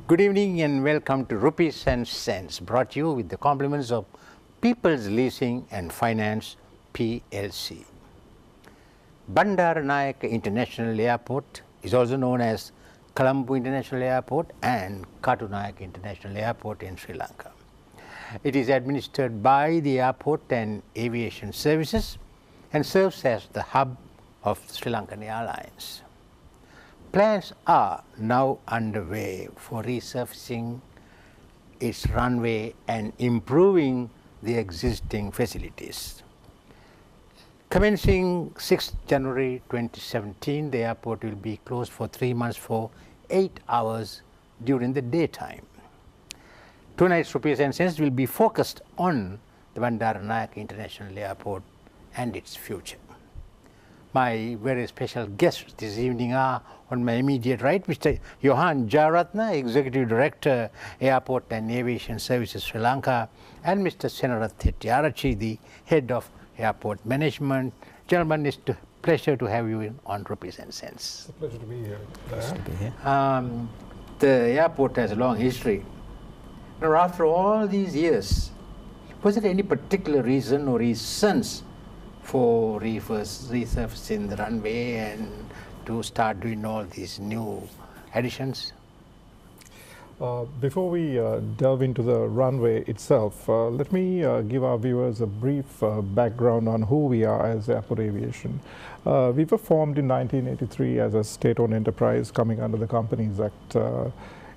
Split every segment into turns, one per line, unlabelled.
Good evening and welcome to Rupees and Cents, brought to you with the compliments of People's Leasing and Finance PLC. Bandaranaike International Airport is also known as Colombo International Airport and Kattunayake International Airport in Sri Lanka. It is administered by the Airport and Aviation Services and serves as the hub of Sri Lankan Airlines. Plans are now underway for resurfacing its runway and improving the existing facilities. Commencing 6 January 2017, the airport will be closed for 3 months for 8 hours during the daytime. Tonight's Rupees and Cents will be focused on the Bandaranaike International Airport and its future. My very special guests this evening are on my immediate right, Mr. Johan Jayaratna, Executive Director, Airport and Aviation Services Sri Lanka, and Mr. Senarath Hettiarachchi, the Head of Airport Management. Gentlemen, it's a pleasure to have you on Rupees and Cents.
It's a pleasure to be here.
The airport has a long history. Now, after all these years, was there any particular reason or reasons for resurfacing the runway and to start doing all these new additions?
Before we delve into the runway itself, let me give our viewers a brief background on who we are as Airport Aviation. We were formed in 1983 as a state-owned enterprise coming under the Companies Act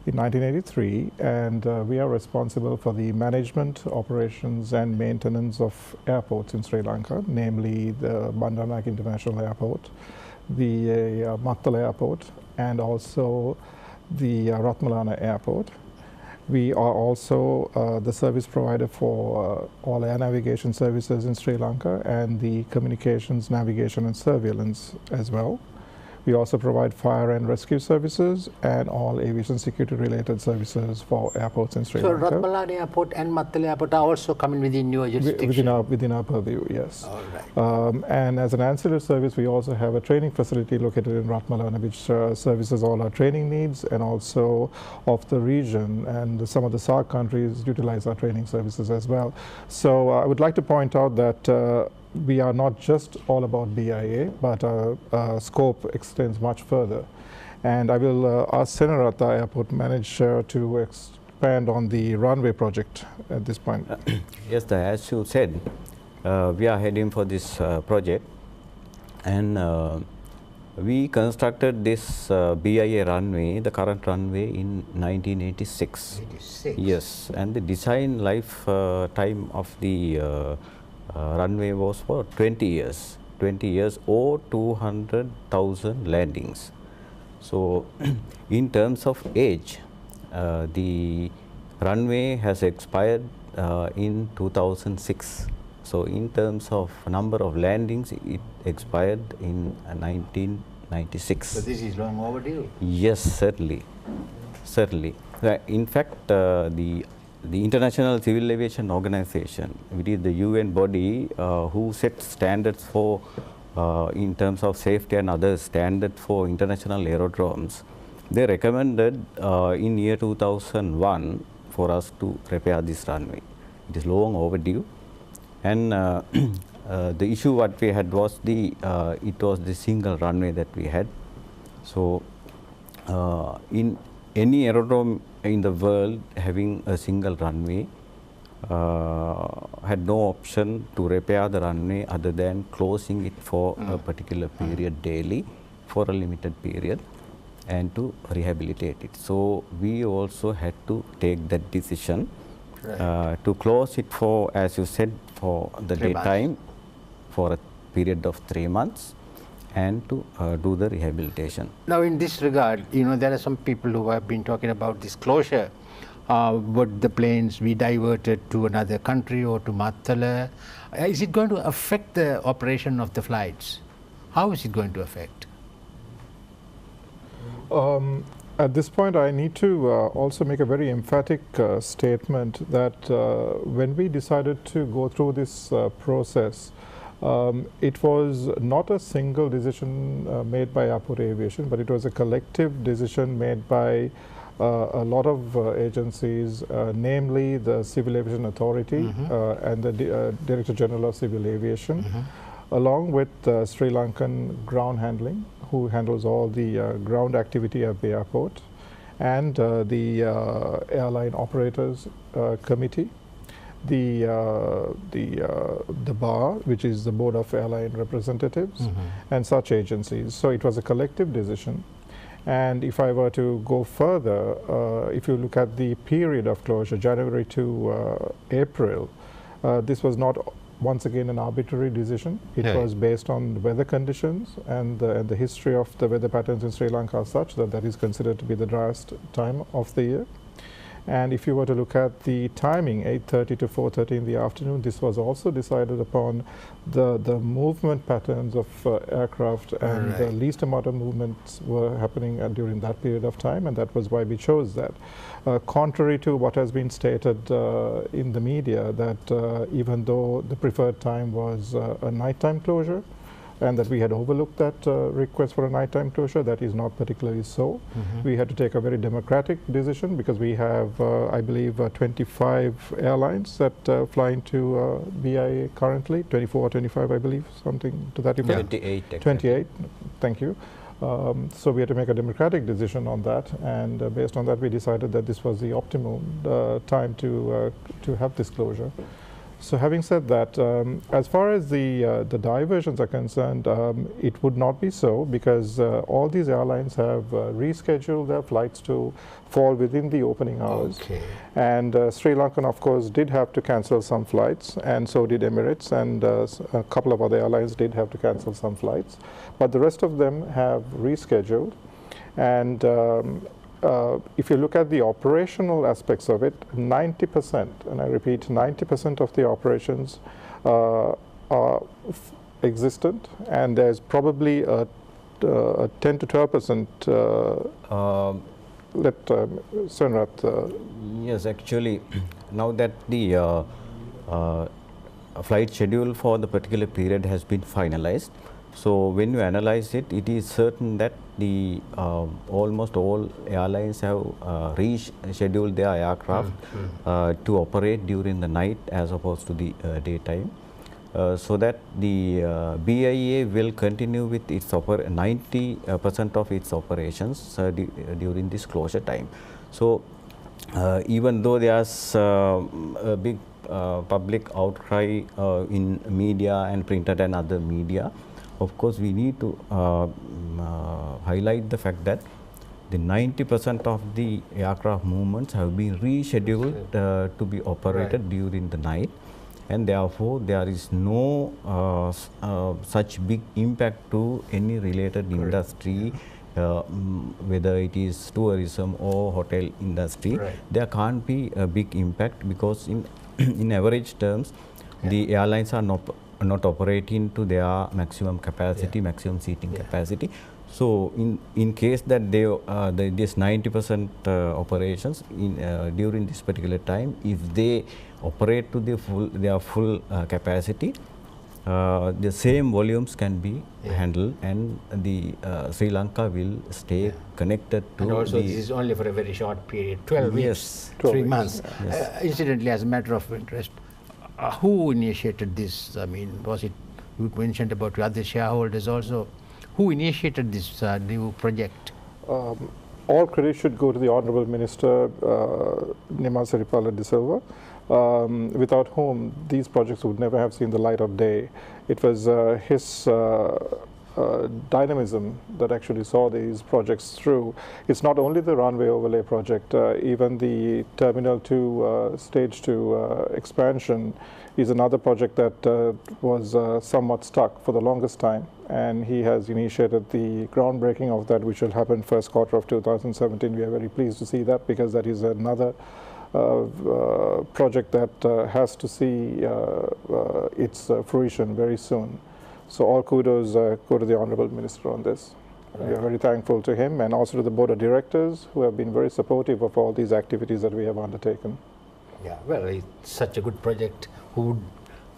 in 1983, and we are responsible for the management, operations and maintenance of airports in Sri Lanka, namely the Bandaranaike International Airport, the Mattala Airport, and also the Ratmalana Airport. We are also the service provider for all air navigation services in Sri Lanka and the communications, navigation and surveillance as well. We also provide fire and rescue services and all aviation security related services for airports in Sri Lanka.
So Ratmalana Airport and Mattala Airport are also coming within your jurisdiction?
Within our purview, yes.
All right.
And as an ancillary service, we also have a training facility located in Ratmalana, which services all our training needs and also of the region, and some of the SAARC countries utilize our training services as well. So I would like to point out that we are not just all about BIA, but our scope extends much further. And I will ask Senarath, our airport manager, to expand on the runway project at this point.
Yes, as you said, we are heading for this project, and we constructed this BIA runway, the current runway, in 1986.
86.
Yes, and the design life time of the runway was for 20 years or 200,000 landings. So in terms of age, the runway has expired in 2006. So in terms of number of landings, it expired in 1996.
So this is long overdue?
Yes, certainly. In fact, the International Civil Aviation Organization, which is the UN body who sets standards for, in terms of safety and other standards for international aerodromes, they recommended in year 2001 for us to repair this runway. It is long overdue, and the issue what we had was it was the single runway that we had. So in any aerodrome in the world having a single runway had no option to repair the runway other than closing it for a particular period daily for a limited period and to rehabilitate it. So we also had to take that decision to close it for, as you said, for the daytime for a period of 3 months and to do the rehabilitation.
Now, in this regard, there are some people who have been talking about this closure. Would the planes be diverted to another country or to Mattala? Is it going to affect the operation of the flights? How is it going to affect?
At this point, I need to also make a very emphatic statement that when we decided to go through this process, it was not a single decision made by Airport Aviation, but it was a collective decision made by a lot of agencies, namely the Civil Aviation Authority and the Director General of Civil Aviation, along with Sri Lankan Ground Handling, who handles all the ground activity at the airport, and the Airline Operators Committee, the BAR, which is the Board of Airline Representatives, and such agencies. So it was a collective decision. And if I were to go further, if you look at the period of closure, January to April, this was not once again an arbitrary decision. It was based on weather conditions, and the history of the weather patterns in Sri Lanka are such that that is considered to be the driest time of the year. And if you were to look at the timing, 8:30 to 4:30 in the afternoon, this was also decided upon the movement patterns of aircraft, and the least amount of movements were happening during that period of time, and that was why we chose that. Contrary to what has been stated in the media, that even though the preferred time was a nighttime closure, and that we had overlooked that request for a nighttime closure, that is not particularly so. We had to take a very democratic decision because we have, I believe, 25 airlines that fly into BIA currently, 24 or 25, I believe, something to that effect.
28. Exactly.
28, thank you. So we had to make a democratic decision on that, and based on that we decided that this was the optimum time to have this closure. So having said that, as far as the diversions are concerned, it would not be so, because all these airlines have rescheduled their flights to fall within the opening hours. And Sri Lankan, of course, did have to cancel some flights, and so did Emirates, and a couple of other airlines did have to cancel some flights. But the rest of them have rescheduled. And if you look at the operational aspects of it, 90%, and I repeat, 90% of the operations are existent, and there's probably a 10 to 12%. Let Senrat.
Yes, actually, now that the flight schedule for the particular period has been finalized, so when you analyze it, it is certain that the almost all airlines have rescheduled their aircraft to operate during the night as opposed to the daytime, so that the BIA will continue with its 90% of its operations during this closure time. So even though there's a big public outcry in media and printed and other media, of course, we need to highlight the fact that the 90% of the aircraft movements have been rescheduled to be operated during the night, and therefore there is no such big impact to any related industry, whether it is tourism or hotel industry. There can't be a big impact, because in average terms, the airlines are not operating to their maximum capacity, maximum seating capacity. So in case that this 90% operations during this particular time, if they operate to their full capacity, the same volumes can be handled, and the Sri Lanka will stay connected to.
And also this is only for a very short period, 12 weeks, 3 months. Incidentally, as a matter of interest, who initiated this? I mean, was it, you mentioned about other shareholders also. Who initiated this new project?
All credit should go to the Honourable Minister Nima Siripala de Silva, without whom these projects would never have seen the light of day. It was his dynamism that actually saw these projects through. It's not only the runway overlay project, even the Terminal 2 Stage 2 expansion is another project that was somewhat stuck for the longest time, and he has initiated the groundbreaking of that, which will happen first quarter of 2017. We are very pleased to see that, because that is another project that has to see its fruition very soon. So all kudos go to the Honourable Minister on this. We are very thankful to him, and also to the Board of Directors, who have been very supportive of all these activities that we have undertaken.
Yeah, well, it's such a good project.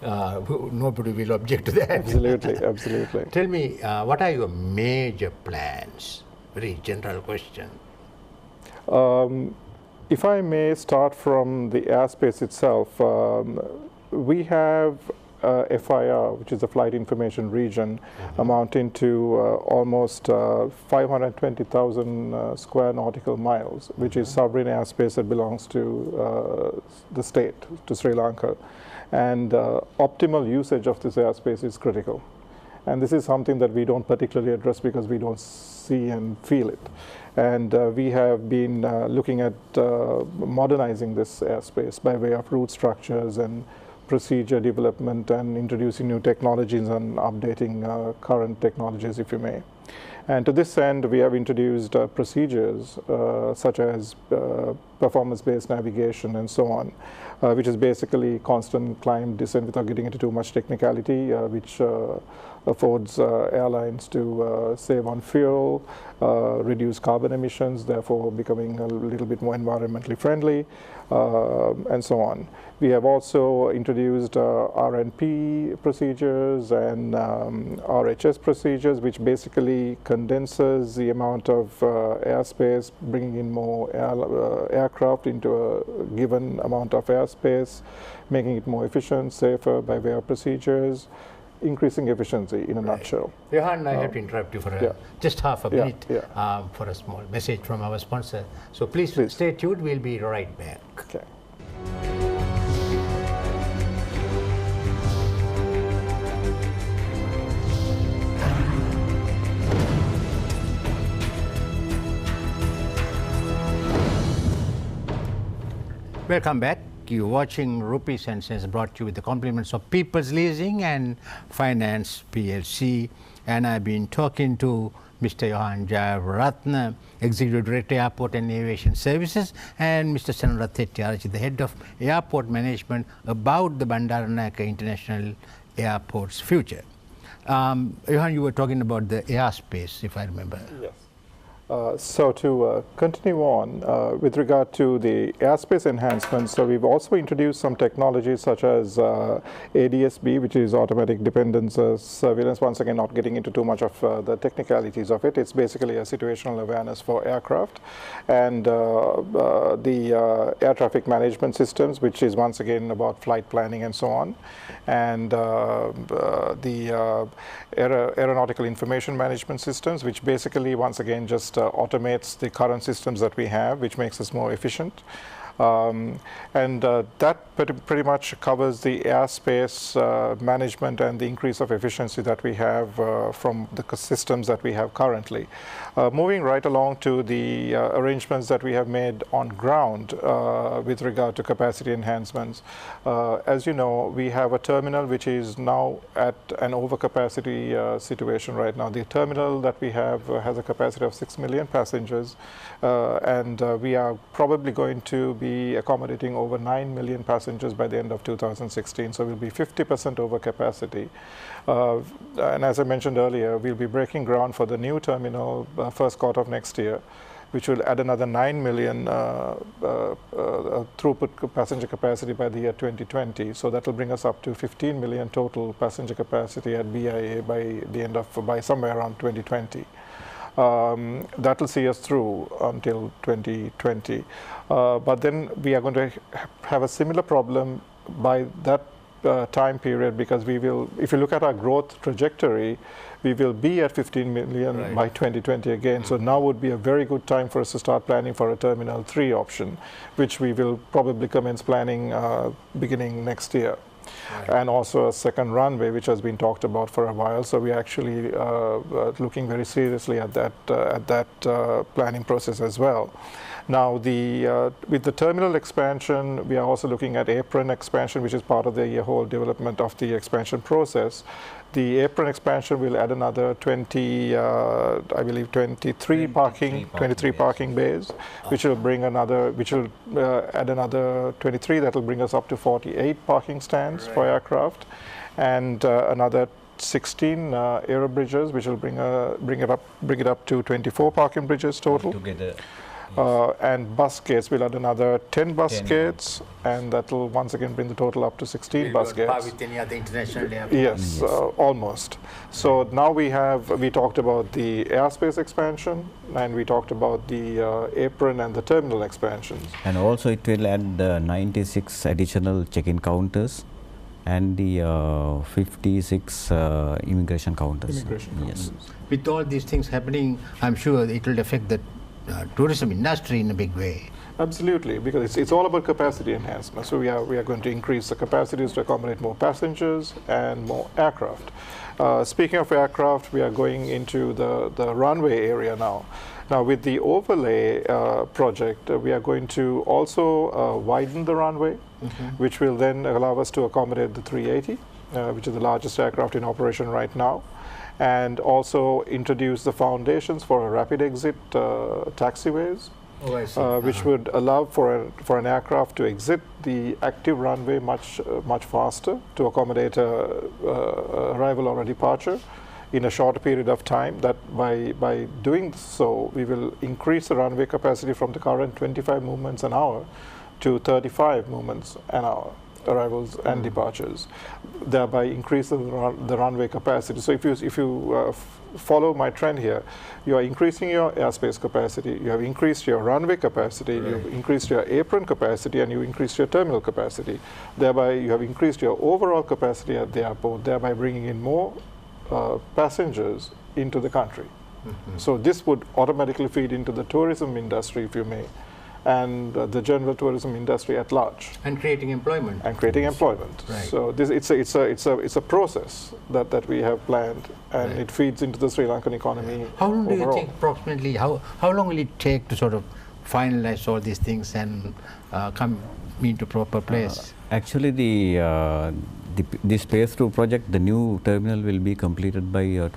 Nobody will object to that.
Absolutely, absolutely.
Tell me, what are your major plans? Very general question.
If I may start from the airspace itself, we have FIR, which is the Flight Information Region, amounting to almost 520,000 square nautical miles, which is sovereign airspace that belongs to the state, to Sri Lanka. And optimal usage of this airspace is critical. And this is something that we don't particularly address because we don't see and feel it. And we have been looking at modernizing this airspace by way of route structures and procedure development and introducing new technologies and updating current technologies, if you may. And to this end, we have introduced procedures such as performance-based navigation and so on, which is basically constant climb, descent without getting into too much technicality, which affords airlines to save on fuel, reduce carbon emissions, therefore becoming a little bit more environmentally friendly, and so on. We have also introduced RNP procedures and RHS procedures, which basically condenses the amount of airspace, bringing in more aircraft into a given amount of airspace, making it more efficient, safer by way of procedures, increasing efficiency in a nutshell.
Johan, I have to interrupt you for just half a minute for a small message from our sponsor. So please stay tuned, we'll be right back.
Okay.
Welcome back. You're watching Rupees and Cents, brought to you with the compliments of People's Leasing and Finance PLC. And I've been talking to Mr. Johan Jayaratne, Executive Director, Airport and Aviation Services, and Mr. Sanarath Hettiarachchi, the Head of Airport Management, about the Bandaranaike International Airport's future. Johan, you were talking about the airspace, if I remember.
Yes. So to continue on with regard to the airspace enhancements, so we've also introduced some technologies such as ADS-B, which is automatic dependence surveillance. Once again, not getting into too much of the technicalities of it. It's basically a situational awareness for aircraft, and the air traffic management systems, which is once again about flight planning and so on, and the aeronautical information management systems, which basically once again just automates the current systems that we have, which makes us more efficient. That pretty much covers the airspace management and the increase of efficiency that we have from the systems that we have currently. Moving right along to the arrangements that we have made on ground with regard to capacity enhancements. As you know, we have a terminal which is now at an overcapacity situation right now. The terminal that we have has a capacity of 6 million passengers, and we are probably going to be accommodating over 9 million passengers by the end of 2016. So we'll be 50% over capacity. And as I mentioned earlier, we'll be breaking ground for the new terminal first quarter of next year, which will add another 9 million throughput passenger capacity by the year 2020. So that will bring us up to 15 million total passenger capacity at BIA by somewhere around 2020. That will see us through until 2020. But then we are going to have a similar problem by that time period, because we will, if you look at our growth trajectory, we will be at 15 million by 2020 again. So now would be a very good time for us to start planning for a Terminal 3 option, which we will probably commence planning beginning next year. And also a second runway, which has been talked about for a while. So we are actually looking very seriously at that planning process as well. Now, with the terminal expansion, we are also looking at apron expansion, which is part of the whole development of the expansion process. The apron expansion will add another 23 parking bays, which will bring another, add another 23. That will bring us up to 48 parking stands for aircraft, and another 16 aero bridges, which will bring it up to 24 parking bridges total.
Together.
And bus gates, we'll add another 10 bus
10
gates, and that will once again bring the total up to 16 bus
Par
gates.
with any other international airport.
Yes, almost. So now we talked about the airspace expansion, and we talked about the apron and the terminal expansions.
And also it will add 96 additional check-in counters and the 56 immigration counters. Yes.
With all these things happening, I'm sure it will affect the tourism industry in a big way.
Absolutely, because it's all about capacity enhancement. So we are going to increase the capacities to accommodate more passengers and more aircraft. Speaking of aircraft, we are going into the runway area now. Now with the overlay project, we are going to also widen the runway, which will then allow us to accommodate the 380, which is the largest aircraft in operation right now, and also introduce the foundations for a rapid exit taxiways.
Oh, I see.
Which would allow for an aircraft to exit the active runway much faster to accommodate arrival or a departure in a shorter period of time. That by doing so, we will increase the runway capacity from the current 25 movements an hour to 35 movements an hour, arrivals and departures, thereby increasing the runway capacity. So if you follow my trend here, you are increasing your airspace capacity, you have increased your runway capacity, you've increased your apron capacity, and you increased your terminal capacity. Thereby you have increased your overall capacity at the airport, thereby bringing in more passengers into the country. So this would automatically feed into the tourism industry, if you may, and the general tourism industry at large,
And creating employment.
and creating employment.
Right.
So this it's a process that we have planned, and
Right.
it feeds into the Sri Lankan economy.
How long do you
overall.
think approximately, how long will it take to sort of finalize all these things and come into proper place?
Actually, this phase 2 project, the new terminal will be completed by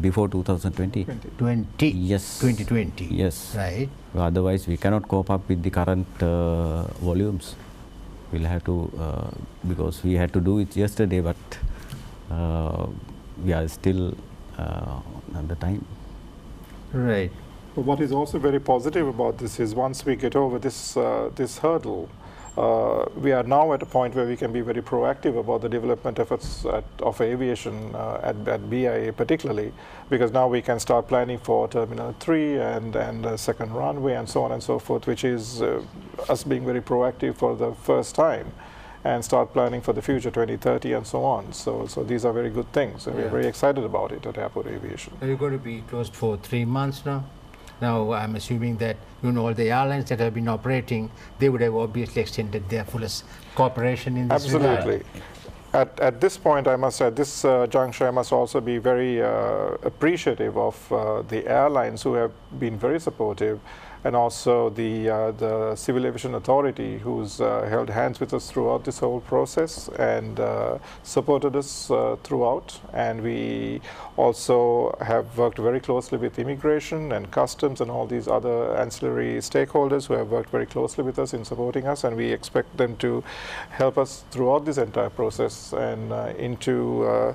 before 2020.
20?
Yes.
2020?
Yes.
Right.
Otherwise, we cannot cope up with the current volumes. We'll have to, because we had to do it yesterday, but we are still at the time.
Right.
But what is also very positive about this is once we get over this hurdle, we are now at a point where we can be very proactive about the development efforts of aviation at BIA particularly, because now we can start planning for Terminal 3 and a second runway and so on and so forth, which is us being very proactive for the first time, and start planning for the future 2030 and so on. So these are very good things, and we're very excited about it at Airport Aviation.
Are you going to be closed for 3 months now? Now, I'm assuming that, all the airlines that have been operating, they would have obviously extended their fullest cooperation in this regard.
Absolutely. At this point, at this juncture, I must also be very appreciative of the airlines who have been very supportive, and also the Civil Aviation Authority, who's held hands with us throughout this whole process and supported us throughout. And we also have worked very closely with immigration and customs and all these other ancillary stakeholders who have worked very closely with us in supporting us, and we expect them to help us throughout this entire process and into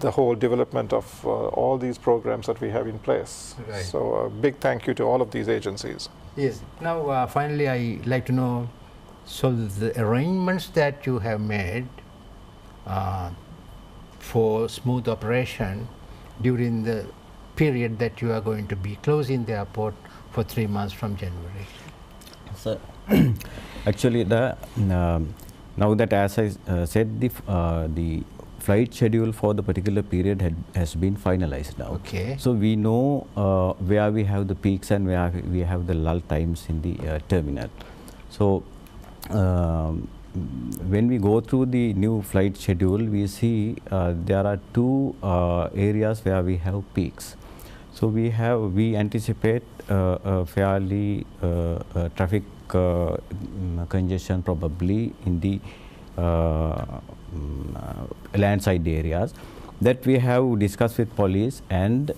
the whole development of all these programs that we have in place.
Right.
So a big thank you to all of these agencies.
Yes. Now, finally, I'd like to know, so the arrangements that you have made for smooth operation during the period that you are going to be closing the airport for 3 months from January.
So, actually, now that, as I said, the flight schedule for the particular period has been finalized now.
Okay.
So we know where we have the peaks and where we have the lull times in the terminal. So when we go through the new flight schedule, we see there are 2 areas where we have peaks. So we anticipate a fairly traffic congestion probably in the landside areas that we have discussed with police, and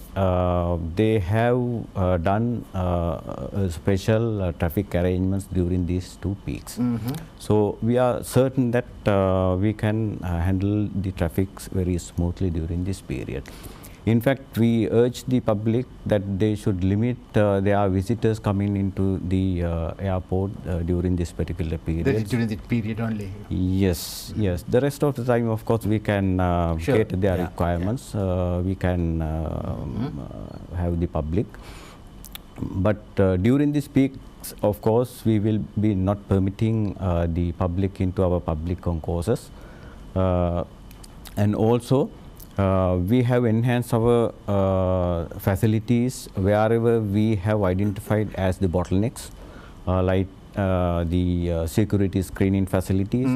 they have done special traffic arrangements during these 2 peaks. So we are certain that we can handle the traffic very smoothly during this period. In fact, we urge the public that they should limit their visitors coming into the airport during this particular period.
That is during the period only.
Yes, yes. The rest of the time, of course, we can
Sure.
cater their
Yeah,
requirements. We can have the public. But during this peak, of course, we will be not permitting the public into our public concourses. And also, we have enhanced our facilities wherever we have identified as the bottlenecks, like the security screening facilities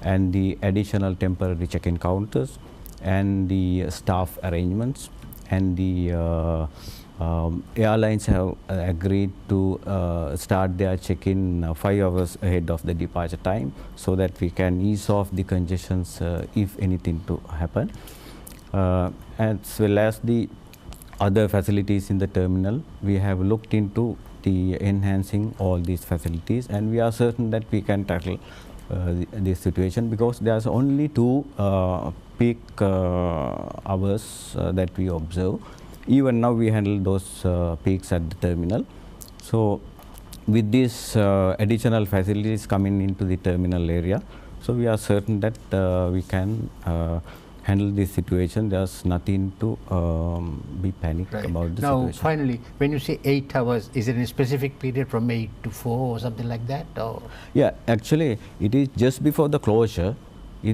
and the additional temporary check-in counters and the staff arrangements, and the airlines have agreed to start their check-in 5 hours ahead of the departure time, so that we can ease off the congestions if anything to happen. As well as the other facilities in the terminal, we have looked into the enhancing all these facilities, and we are certain that we can tackle this situation, because there's only 2 peak hours that we observe. Even now we handle those peaks at the terminal. So with these additional facilities coming into the terminal area, so we are certain that we can handle this situation. There's nothing to be panicked about the
Now,
situation.
finally, when you say 8 hours, is it in a specific period from 8 to 4 or something like that? Or?
Yeah, actually, it is just before the closure.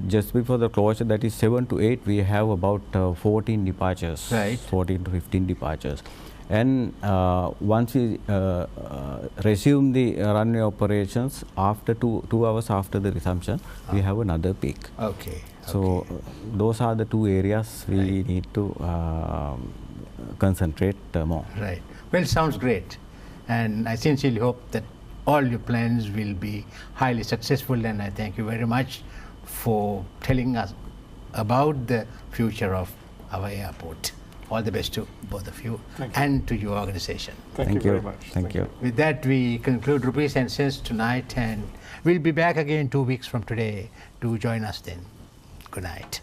Just before the closure, that is 7 to 8, we have about 14 departures,
Right.
14 to 15 departures. And once we resume the runway operations, after 2 hours after the resumption, we have another peak.
Okay.
So those are the 2 areas we need to concentrate more.
Right. Well, sounds great. And I sincerely hope that all your plans will be highly successful, and I thank you very much for telling us about the future of our airport. All the best to both of you and to your organization.
Thank you very much.
Thank you.
With that, we conclude Rupees and Cents tonight, and we'll be back again 2 weeks from today. Do join us then. Good night.